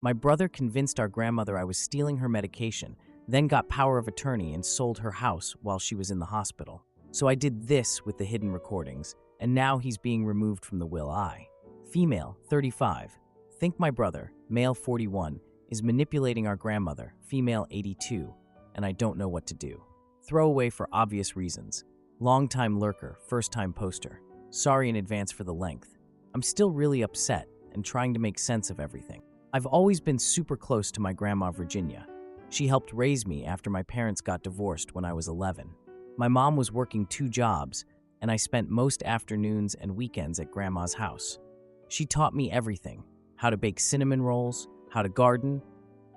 My brother convinced our grandmother I was stealing her medication, then got power of attorney and sold her house while she was in the hospital. So I did this with the hidden recordings, and now he's being removed from the will. Female, 35. Think my brother, male 41, is manipulating our grandmother, female 82, and I don't know what to do. Throwaway for obvious reasons. Long-time lurker, first-time poster. Sorry in advance for the length. I'm still really upset and trying to make sense of everything. I've always been super close to my grandma Virginia. She helped raise me after my parents got divorced when I was 11. My mom was working 2 jobs, and I spent most afternoons and weekends at grandma's house. She taught me everything: how to bake cinnamon rolls, how to garden,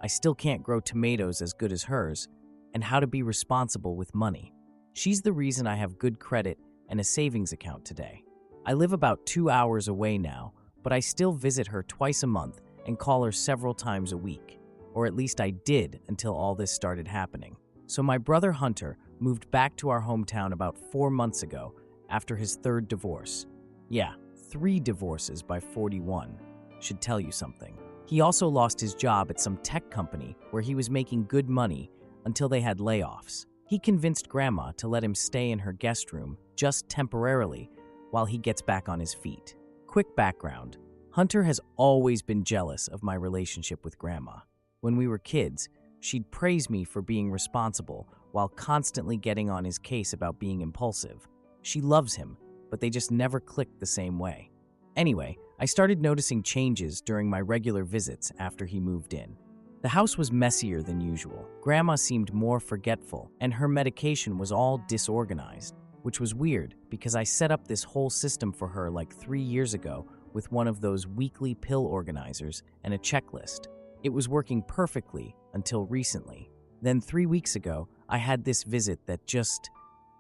I still can't grow tomatoes as good as hers, and how to be responsible with money. She's the reason I have good credit and a savings account today. I live about 2 hours away now, but I still visit her twice a month and call her several times a week. Or at least I did until all this started happening. So my brother Hunter moved back to our hometown about 4 months ago after his 3rd divorce. Yeah, 3 divorces by 41. Should tell you something. He also lost his job at some tech company where he was making good money until they had layoffs. He convinced Grandma to let him stay in her guest room just temporarily while he gets back on his feet. Quick background: Hunter has always been jealous of my relationship with Grandma. When we were kids, she'd praise me for being responsible while constantly getting on his case about being impulsive. She loves him, but they just never clicked the same way. Anyway, I started noticing changes during my regular visits after he moved in. The house was messier than usual. Grandma seemed more forgetful, and her medication was all disorganized, which was weird because I set up this whole system for her like 3 years ago with one of those weekly pill organizers and a checklist. It was working perfectly until recently. Then 3 weeks ago, I had this visit that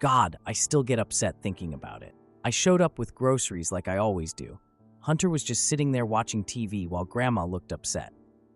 God, I still get upset thinking about it. I showed up with groceries like I always do. Hunter was just sitting there watching TV while Grandma looked upset.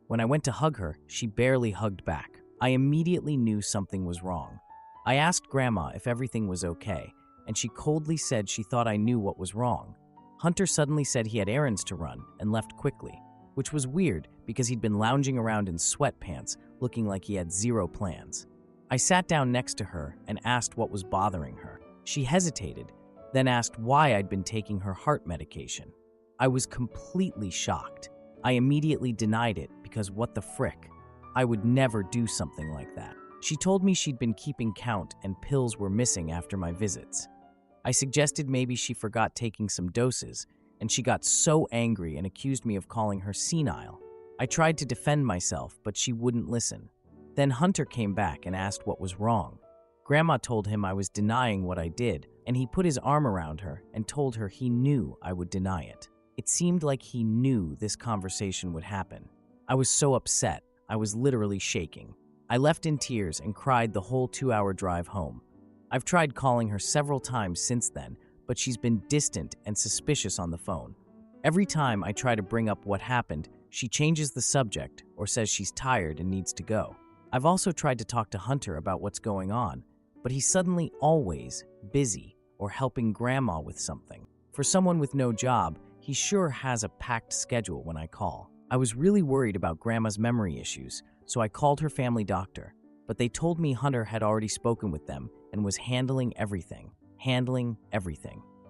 When I went to hug her, she barely hugged back. I immediately knew something was wrong. I asked Grandma if everything was okay, and she coldly said she thought I knew what was wrong. Hunter suddenly said he had errands to run and left quickly, which was weird because he'd been lounging around in sweatpants looking like he had 0 plans. I sat down next to her and asked what was bothering her. She hesitated, then asked why I'd been taking her heart medication. I was completely shocked. I immediately denied it because what the frick? I would never do something like that. She told me she'd been keeping count and pills were missing after my visits. I suggested maybe she forgot taking some doses, and she got so angry and accused me of calling her senile. I tried to defend myself, but she wouldn't listen. Then Hunter came back and asked what was wrong. Grandma told him I was denying what I did, and he put his arm around her and told her he knew I would deny it. It seemed like he knew this conversation would happen. I was so upset, I was literally shaking. I left in tears and cried the whole 2-hour drive home. I've tried calling her several times since then, but she's been distant and suspicious on the phone. Every time I try to bring up what happened, she changes the subject or says she's tired and needs to go. I've also tried to talk to Hunter about what's going on, but he's suddenly always busy or helping Grandma with something. For someone with no job, he sure has a packed schedule when I call. I was really worried about Grandma's memory issues, so I called her family doctor, but they told me Hunter had already spoken with them and was handling everything.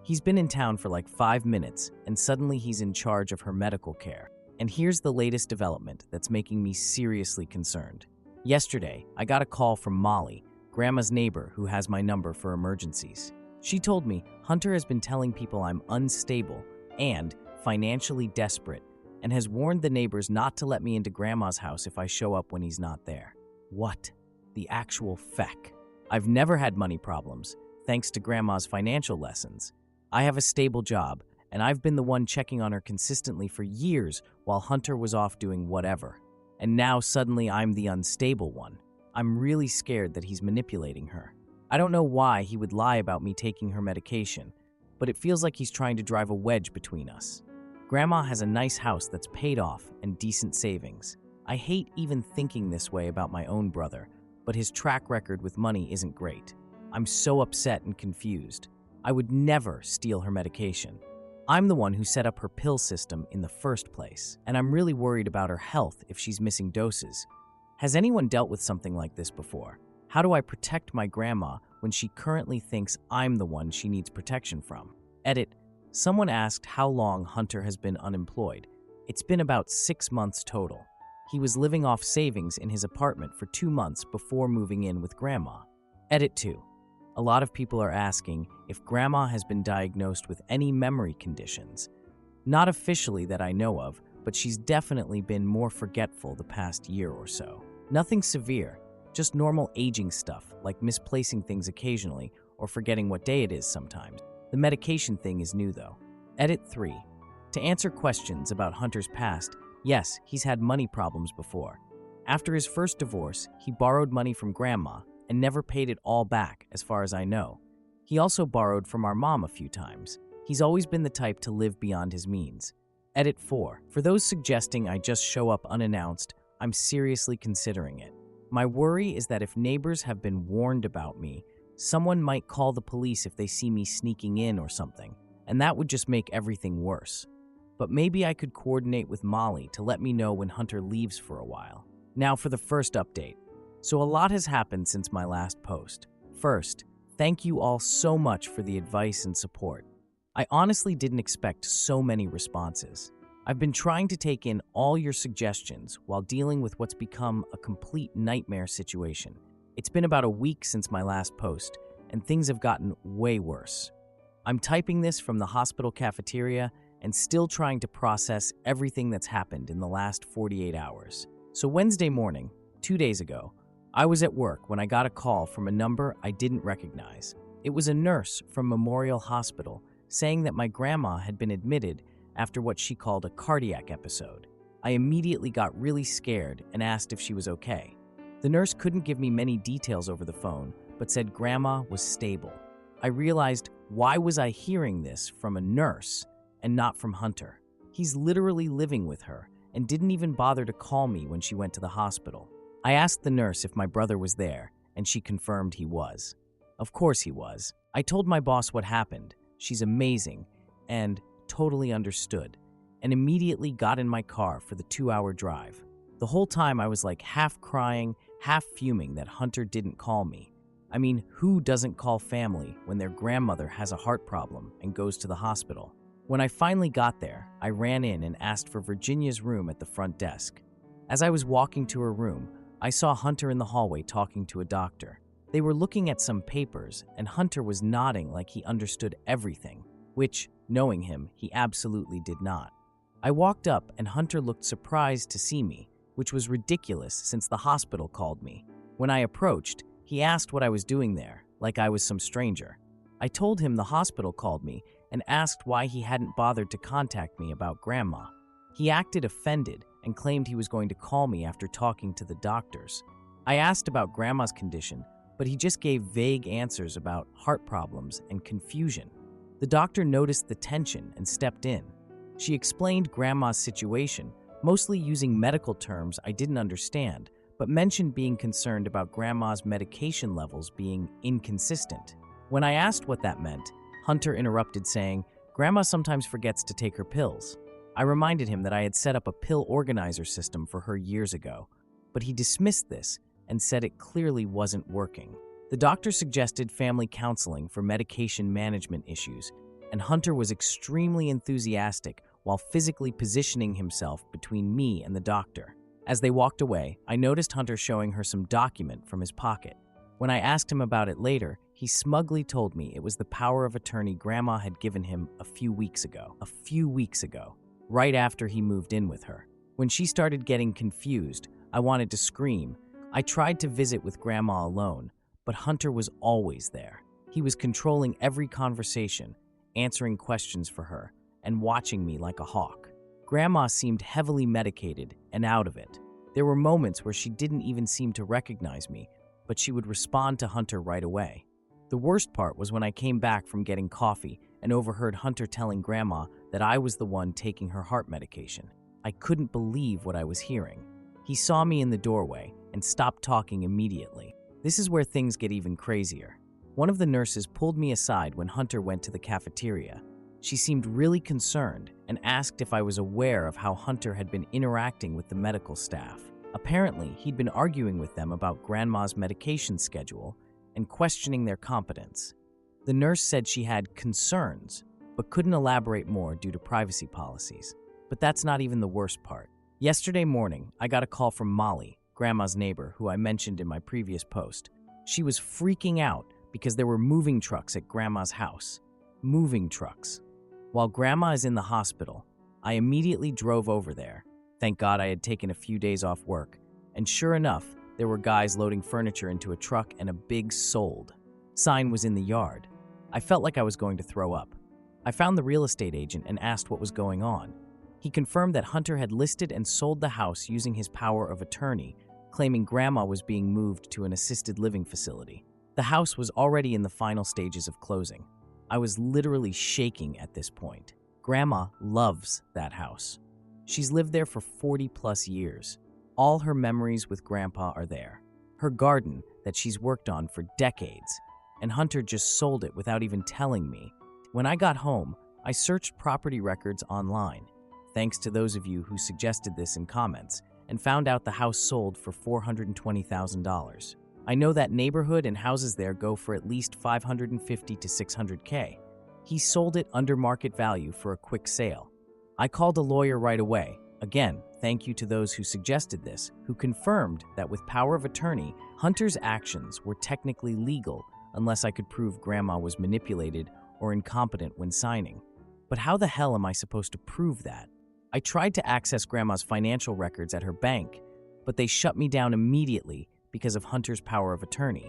He's been in town for like 5 minutes, and suddenly he's in charge of her medical care. And here's the latest development that's making me seriously concerned. Yesterday, I got a call from Molly, Grandma's neighbor who has my number for emergencies. She told me Hunter has been telling people I'm unstable and financially desperate, and has warned the neighbors not to let me into Grandma's house if I show up when he's not there. What the actual feck? I've never had money problems, thanks to Grandma's financial lessons. I have a stable job, and I've been the one checking on her consistently for years while Hunter was off doing whatever. And now suddenly I'm the unstable one. I'm really scared that he's manipulating her. I don't know why he would lie about me taking her medication, but it feels like he's trying to drive a wedge between us. Grandma has a nice house that's paid off and decent savings. I hate even thinking this way about my own brother, but his track record with money isn't great. I'm so upset and confused. I would never steal her medication. I'm the one who set up her pill system in the first place, and I'm really worried about her health if she's missing doses. Has anyone dealt with something like this before? How do I protect my grandma when she currently thinks I'm the one she needs protection from? Edit. Someone asked how long Hunter has been unemployed. It's been about 6 months total. He was living off savings in his apartment for 2 months before moving in with Grandma. Edit 2. A lot of people are asking if Grandma has been diagnosed with any memory conditions. Not officially that I know of, but she's definitely been more forgetful the past year or so. Nothing severe, just normal aging stuff like misplacing things occasionally or forgetting what day it is sometimes. The medication thing is new though. Edit 3. To answer questions about Hunter's past, yes, he's had money problems before. After his first divorce, he borrowed money from Grandma and never paid it all back, as far as I know. He also borrowed from our mom a few times. He's always been the type to live beyond his means. Edit 4. For those suggesting I just show up unannounced, I'm seriously considering it. My worry is that if neighbors have been warned about me, someone might call the police if they see me sneaking in or something, and that would just make everything worse. But maybe I could coordinate with Molly to let me know when Hunter leaves for a while. Now for the first update. So a lot has happened since my last post. First, thank you all so much for the advice and support. I honestly didn't expect so many responses. I've been trying to take in all your suggestions while dealing with what's become a complete nightmare situation. It's been about a week since my last post, and things have gotten way worse. I'm typing this from the hospital cafeteria and still trying to process everything that's happened in the last 48 hours. So Wednesday morning, 2 days ago, I was at work when I got a call from a number I didn't recognize. It was a nurse from Memorial Hospital saying that my grandma had been admitted after what she called a cardiac episode. I immediately got really scared and asked if she was okay. The nurse couldn't give me many details over the phone, but said Grandma was stable. I realized, why was I hearing this from a nurse and not from Hunter? He's literally living with her and didn't even bother to call me when she went to the hospital. I asked the nurse if my brother was there, and she confirmed he was. Of course he was. I told my boss what happened. She's amazing and totally understood, and immediately got in my car for the 2-hour drive. The whole time I was like half crying, half fuming that Hunter didn't call me. I mean, who doesn't call family when their grandmother has a heart problem and goes to the hospital? When I finally got there, I ran in and asked for Virginia's room at the front desk. As I was walking to her room, I saw Hunter in the hallway talking to a doctor. They were looking at some papers, and Hunter was nodding like he understood everything, which, knowing him, he absolutely did not. I walked up, and Hunter looked surprised to see me, which was ridiculous since the hospital called me. When I approached, he asked what I was doing there, like I was some stranger. I told him the hospital called me and asked why he hadn't bothered to contact me about Grandma. He acted offended and claimed he was going to call me after talking to the doctors. I asked about Grandma's condition, but he just gave vague answers about heart problems and confusion. The doctor noticed the tension and stepped in. She explained Grandma's situation, mostly using medical terms I didn't understand, but mentioned being concerned about Grandma's medication levels being inconsistent. When I asked what that meant, Hunter interrupted saying, Grandma sometimes forgets to take her pills. I reminded him that I had set up a pill organizer system for her years ago, but he dismissed this and said it clearly wasn't working. The doctor suggested family counseling for medication management issues, and Hunter was extremely enthusiastic while physically positioning himself between me and the doctor. As they walked away, I noticed Hunter showing her some document from his pocket. When I asked him about it later, he smugly told me it was the power of attorney Grandma had given him a few weeks ago, right after he moved in with her. When she started getting confused, I wanted to scream. I tried to visit with Grandma alone, but Hunter was always there. He was controlling every conversation, answering questions for her, and watching me like a hawk. Grandma seemed heavily medicated and out of it. There were moments where she didn't even seem to recognize me, but she would respond to Hunter right away. The worst part was when I came back from getting coffee and overheard Hunter telling Grandma that I was the one taking her heart medication. I couldn't believe what I was hearing. He saw me in the doorway and stopped talking immediately. This is where things get even crazier. One of the nurses pulled me aside when Hunter went to the cafeteria. She seemed really concerned and asked if I was aware of how Hunter had been interacting with the medical staff. Apparently, he'd been arguing with them about Grandma's medication schedule and questioning their competence. The nurse said she had concerns, but couldn't elaborate more due to privacy policies. But that's not even the worst part. Yesterday morning, I got a call from Molly, Grandma's neighbor, who I mentioned in my previous post. She was freaking out because there were moving trucks at Grandma's house. Moving trucks. While Grandma is in the hospital, I immediately drove over there. Thank God I had taken a few days off work. And sure enough, there were guys loading furniture into a truck and a big "sold" sign was in the yard. I felt like I was going to throw up. I found the real estate agent and asked what was going on. He confirmed that Hunter had listed and sold the house using his power of attorney, claiming Grandma was being moved to an assisted living facility. The house was already in the final stages of closing. I was literally shaking at this point. Grandma loves that house. She's lived there for 40+ years. All her memories with Grandpa are there. Her garden that she's worked on for decades. And Hunter just sold it without even telling me. When I got home, I searched property records online, thanks to those of you who suggested this in comments, and found out the house sold for $420,000. I know that neighborhood and houses there go for at least $550,000 to $600,000. He sold it under market value for a quick sale. I called a lawyer right away. Again, thank you to those who suggested this, who confirmed that with power of attorney, Hunter's actions were technically legal unless I could prove Grandma was manipulated or incompetent when signing. But how the hell am I supposed to prove that? I tried to access Grandma's financial records at her bank, but they shut me down immediately because of Hunter's power of attorney.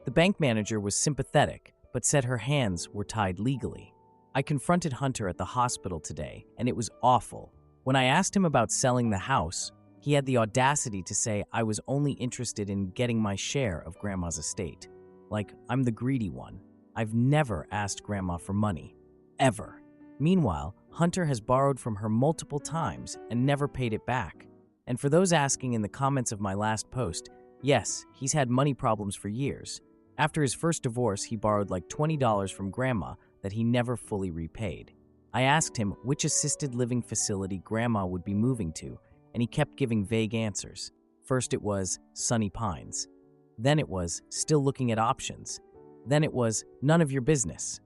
The bank manager was sympathetic, but said her hands were tied legally. I confronted Hunter at the hospital today, and it was awful. When I asked him about selling the house, he had the audacity to say I was only interested in getting my share of Grandma's estate. Like, I'm the greedy one. I've never asked Grandma for money. Ever. Meanwhile, Hunter has borrowed from her multiple times and never paid it back. And for those asking in the comments of my last post, yes, he's had money problems for years. After his first divorce, he borrowed like $20 from Grandma that he never fully repaid. I asked him which assisted living facility Grandma would be moving to, and he kept giving vague answers. First it was Sunny Pines. Then it was still looking at options. Then it was none of your business.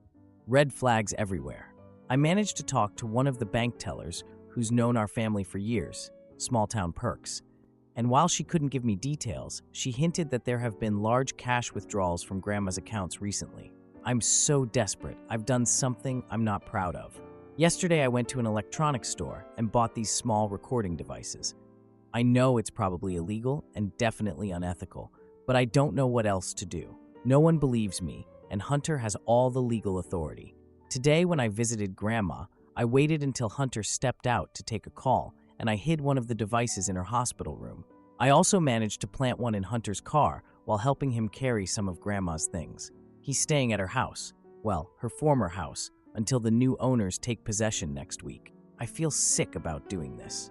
Red flags everywhere. I managed to talk to one of the bank tellers who's known our family for years, Small Town Perks. And while she couldn't give me details, she hinted that there have been large cash withdrawals from Grandma's accounts recently. I'm so desperate. I've done something I'm not proud of. Yesterday I went to an electronics store and bought these small recording devices. I know it's probably illegal and definitely unethical, but I don't know what else to do. No one believes me, and Hunter has all the legal authority. Today when I visited Grandma, I waited until Hunter stepped out to take a call, and I hid one of the devices in her hospital room. I also managed to plant one in Hunter's car while helping him carry some of Grandma's things. He's staying at her house, well, her former house, until the new owners take possession next week. I feel sick about doing this.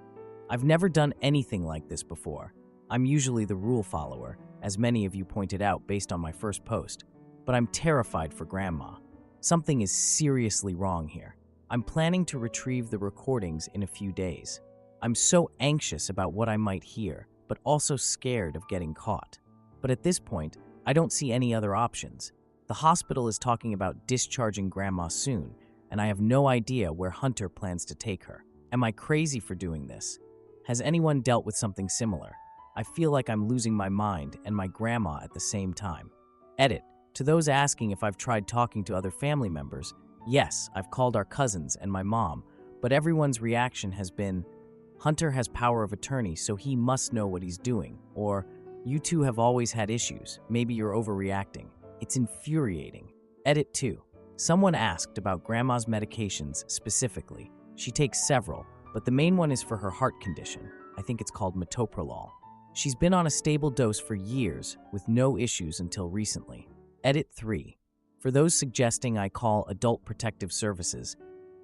I've never done anything like this before. I'm usually the rule follower, as many of you pointed out based on my first post, but I'm terrified for Grandma. Something is seriously wrong here. I'm planning to retrieve the recordings in a few days. I'm so anxious about what I might hear, but also scared of getting caught. But at this point, I don't see any other options. The hospital is talking about discharging Grandma soon, and I have no idea where Hunter plans to take her. Am I crazy for doing this? Has anyone dealt with something similar? I feel like I'm losing my mind and my grandma at the same time. Edit. To those asking if I've tried talking to other family members, yes, I've called our cousins and my mom, but everyone's reaction has been, Hunter has power of attorney, so he must know what he's doing, or you two have always had issues, maybe you're overreacting. It's infuriating. Edit 2. Someone asked about Grandma's medications specifically. She takes several, but the main one is for her heart condition. I think it's called metoprolol. She's been on a stable dose for years with no issues until recently. Edit 3. For those suggesting I call Adult Protective Services,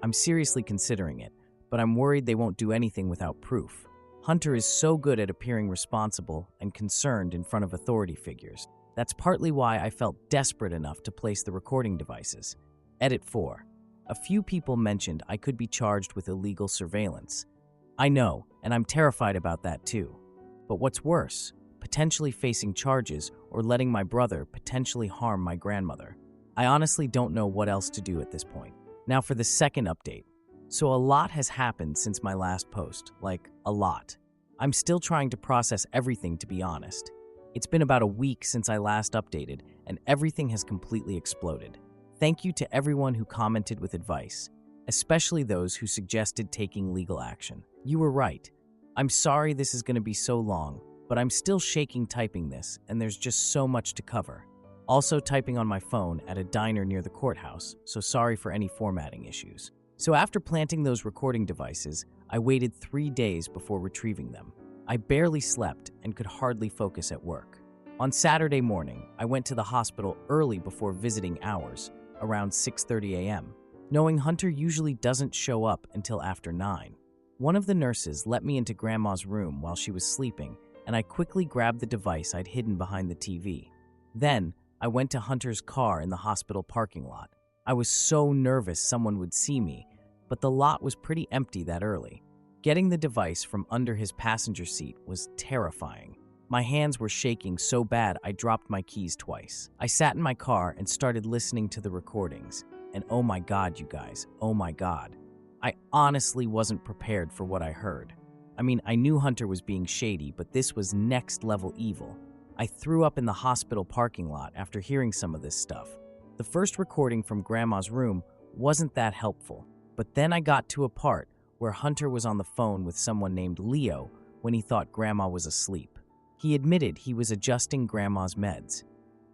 I'm seriously considering it, but I'm worried they won't do anything without proof. Hunter is so good at appearing responsible and concerned in front of authority figures. That's partly why I felt desperate enough to place the recording devices. Edit 4. A few people mentioned I could be charged with illegal surveillance. I know, and I'm terrified about that too. But what's worse, potentially facing charges or letting my brother potentially harm my grandmother. I honestly don't know what else to do at this point. Now for the second update. So a lot has happened since my last post, like a lot. I'm still trying to process everything, to be honest. It's been about a week since I last updated, and everything has completely exploded. Thank you to everyone who commented with advice, especially those who suggested taking legal action. You were right. I'm sorry this is going to be so long, but I'm still shaking typing this, and there's just so much to cover. Also typing on my phone at a diner near the courthouse, so sorry for any formatting issues. So after planting those recording devices, I waited 3 days before retrieving them. I barely slept and could hardly focus at work. On Saturday morning, I went to the hospital early before visiting hours, around 6:30 a.m., knowing Hunter usually doesn't show up until after 9. One of the nurses let me into Grandma's room while she was sleeping, and I quickly grabbed the device I'd hidden behind the TV. Then, I went to Hunter's car in the hospital parking lot. I was so nervous someone would see me, but the lot was pretty empty that early. Getting the device from under his passenger seat was terrifying. My hands were shaking so bad I dropped my keys twice. I sat in my car and started listening to the recordings. And oh my God, you guys, oh my God. I honestly wasn't prepared for what I heard. I mean, I knew Hunter was being shady, but this was next level evil. I threw up in the hospital parking lot after hearing some of this stuff. The first recording from Grandma's room wasn't that helpful, but then I got to a part where Hunter was on the phone with someone named Leo when he thought Grandma was asleep. He admitted he was adjusting Grandma's meds.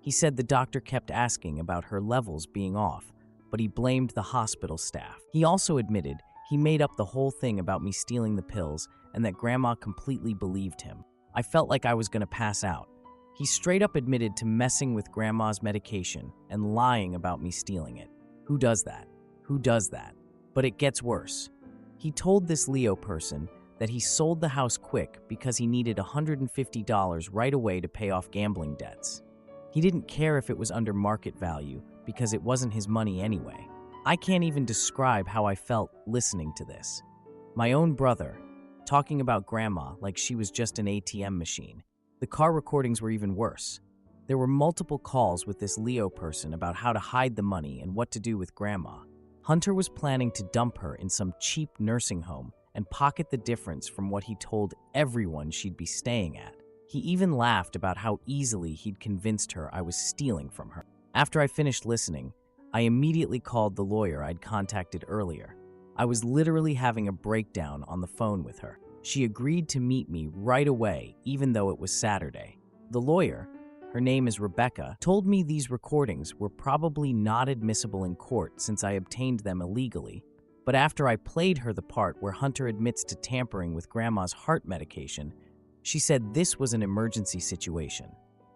He said the doctor kept asking about her levels being off, but he blamed the hospital staff. He also admitted he made up the whole thing about me stealing the pills and that Grandma completely believed him. I felt like I was going to pass out. He straight up admitted to messing with Grandma's medication and lying about me stealing it. Who does that? Who does that? But it gets worse. He told this Leo person that he sold the house quick because he needed $150 right away to pay off gambling debts. He didn't care if it was under market value because it wasn't his money anyway. I can't even describe how I felt listening to this. My own brother, talking about Grandma like she was just an ATM machine. The car recordings were even worse. There were multiple calls with this Leo person about how to hide the money and what to do with Grandma. Hunter was planning to dump her in some cheap nursing home and pocket the difference from what he told everyone she'd be staying at. He even laughed about how easily he'd convinced her I was stealing from her. After I finished listening, I immediately called the lawyer I'd contacted earlier. I was literally having a breakdown on the phone with her. She agreed to meet me right away, even though it was Saturday. The lawyer, her name is Rebecca, told me these recordings were probably not admissible in court since I obtained them illegally. But after I played her the part where Hunter admits to tampering with Grandma's heart medication, she said this was an emergency situation.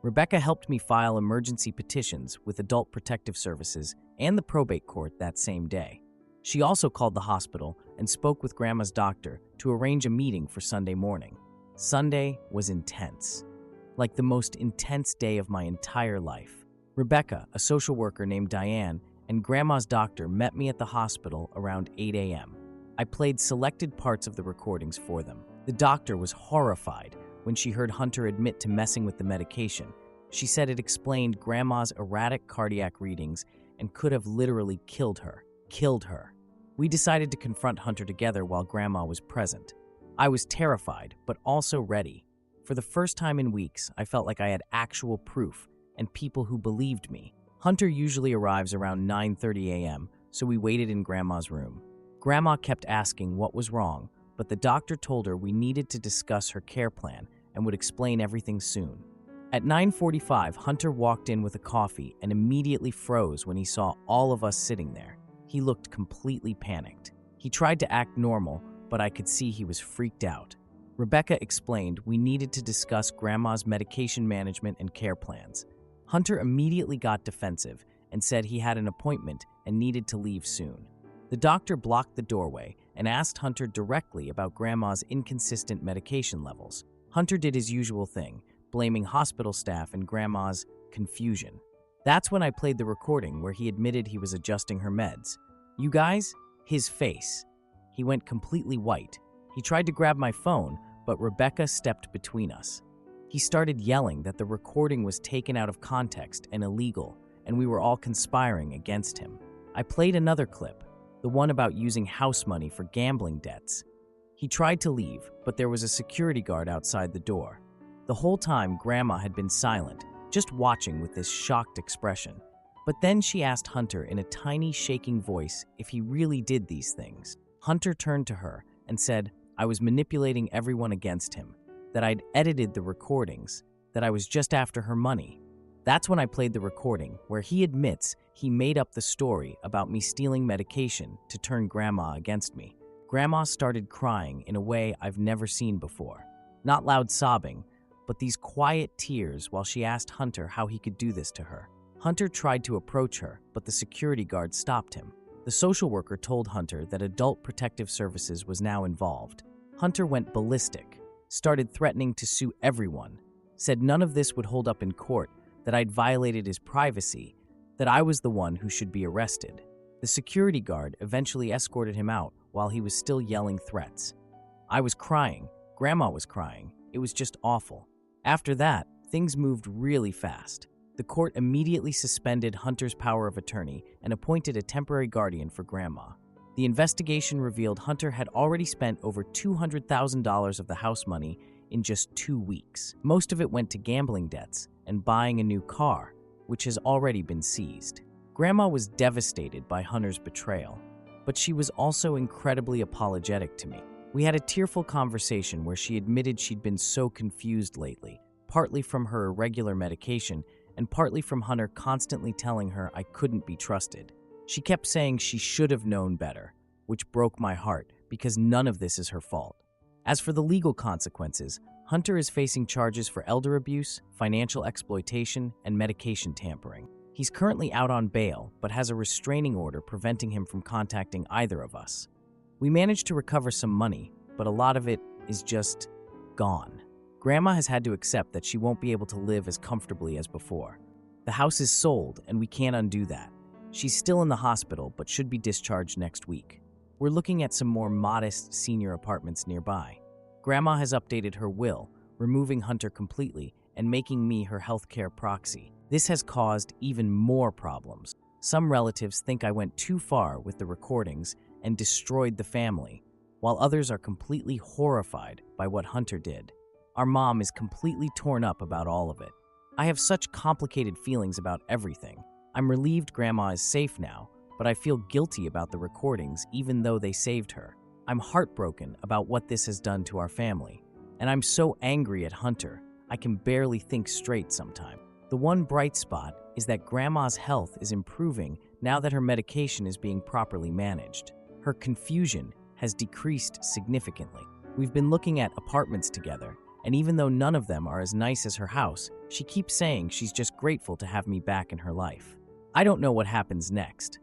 Rebecca helped me file emergency petitions with Adult Protective Services and the probate court that same day. She also called the hospital and spoke with Grandma's doctor to arrange a meeting for Sunday morning. Sunday was intense. Like the most intense day of my entire life. Rebecca, a social worker named Diane, and Grandma's doctor met me at the hospital around 8 a.m. I played selected parts of the recordings for them. The doctor was horrified when she heard Hunter admit to messing with the medication. She said it explained Grandma's erratic cardiac readings and could have literally killed her. We decided to confront Hunter together while Grandma was present. I was terrified, but also ready. For the first time in weeks, I felt like I had actual proof and people who believed me. Hunter usually arrives around 9:30 a.m., so we waited in Grandma's room. Grandma kept asking what was wrong, but the doctor told her we needed to discuss her care plan and would explain everything soon. At 9:45, Hunter walked in with a coffee and immediately froze when he saw all of us sitting there. He looked completely panicked. He tried to act normal, but I could see he was freaked out. Rebecca explained we needed to discuss Grandma's medication management and care plans. Hunter immediately got defensive and said he had an appointment and needed to leave soon. The doctor blocked the doorway and asked Hunter directly about Grandma's inconsistent medication levels. Hunter did his usual thing, blaming hospital staff and Grandma's confusion. That's when I played the recording where he admitted he was adjusting her meds. You guys, his face. He went completely white. He tried to grab my phone, but Rebecca stepped between us. He started yelling that the recording was taken out of context and illegal, and we were all conspiring against him. I played another clip, the one about using house money for gambling debts. He tried to leave, but there was a security guard outside the door. The whole time, Grandma had been silent, just watching with this shocked expression. But then she asked Hunter in a tiny, shaking voice if he really did these things. Hunter turned to her and said, I was manipulating everyone against him, that I'd edited the recordings, that I was just after her money. That's when I played the recording, where he admits he made up the story about me stealing medication to turn Grandma against me. Grandma started crying in a way I've never seen before. Not loud sobbing, but these quiet tears while she asked Hunter how he could do this to her. Hunter tried to approach her, but the security guard stopped him. The social worker told Hunter that Adult Protective Services was now involved. Hunter went ballistic, started threatening to sue everyone, said none of this would hold up in court, that I'd violated his privacy, that I was the one who should be arrested. The security guard eventually escorted him out while he was still yelling threats. I was crying. Grandma was crying. It was just awful. After that, things moved really fast. The court immediately suspended Hunter's power of attorney and appointed a temporary guardian for Grandma. The investigation revealed Hunter had already spent over $200,000 of the house money in just 2 weeks. Most of it went to gambling debts and buying a new car, which has already been seized. Grandma was devastated by Hunter's betrayal, but she was also incredibly apologetic to me. We had a tearful conversation where she admitted she'd been so confused lately, partly from her irregular medication and partly from Hunter constantly telling her I couldn't be trusted. She kept saying she should have known better, which broke my heart because none of this is her fault. As for the legal consequences, Hunter is facing charges for elder abuse, financial exploitation, and medication tampering. He's currently out on bail, but has a restraining order preventing him from contacting either of us. We managed to recover some money, but a lot of it is just gone. Grandma has had to accept that she won't be able to live as comfortably as before. The house is sold, and we can't undo that. She's still in the hospital, but should be discharged next week. We're looking at some more modest senior apartments nearby. Grandma has updated her will, removing Hunter completely and making me her healthcare proxy. This has caused even more problems. Some relatives think I went too far with the recordings and destroyed the family, while others are completely horrified by what Hunter did. Our mom is completely torn up about all of it. I have such complicated feelings about everything. I'm relieved Grandma is safe now, but I feel guilty about the recordings even though they saved her. I'm heartbroken about what this has done to our family, and I'm so angry at Hunter, I can barely think straight sometimes. The one bright spot is that Grandma's health is improving now that her medication is being properly managed. Her confusion has decreased significantly. We've been looking at apartments together, and even though none of them are as nice as her house, she keeps saying she's just grateful to have me back in her life. I don't know what happens next.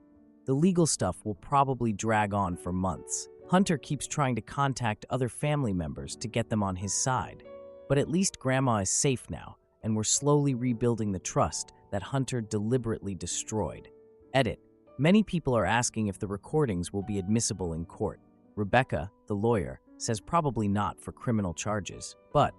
The legal stuff will probably drag on for months. Hunter keeps trying to contact other family members to get them on his side. But at least Grandma is safe now, and we're slowly rebuilding the trust that Hunter deliberately destroyed. Edit. Many people are asking if the recordings will be admissible in court. Rebecca, the lawyer, says probably not for criminal charges, but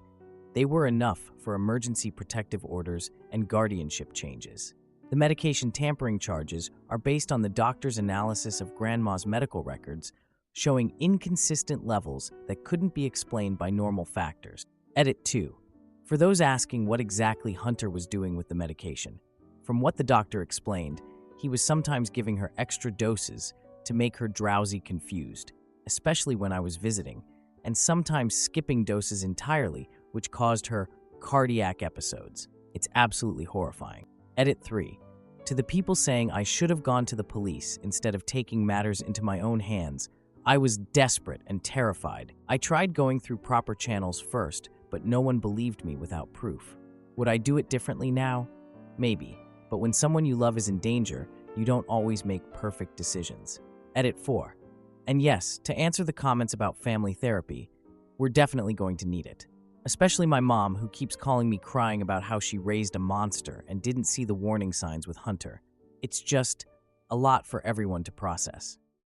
they were enough for emergency protective orders and guardianship changes. The medication tampering charges are based on the doctor's analysis of Grandma's medical records, showing inconsistent levels that couldn't be explained by normal factors. Edit 2. For those asking what exactly Hunter was doing with the medication, from what the doctor explained, he was sometimes giving her extra doses to make her drowsy confused, especially when I was visiting, and sometimes skipping doses entirely, which caused her cardiac episodes. It's absolutely horrifying. Edit 3. To the people saying I should have gone to the police instead of taking matters into my own hands, I was desperate and terrified. I tried going through proper channels first, but no one believed me without proof. Would I do it differently now? Maybe. But when someone you love is in danger, you don't always make perfect decisions. Edit 4. And yes, to answer the comments about family therapy, we're definitely going to need it. Especially my mom, who keeps calling me crying about how she raised a monster and didn't see the warning signs with Hunter. It's just a lot for everyone to process.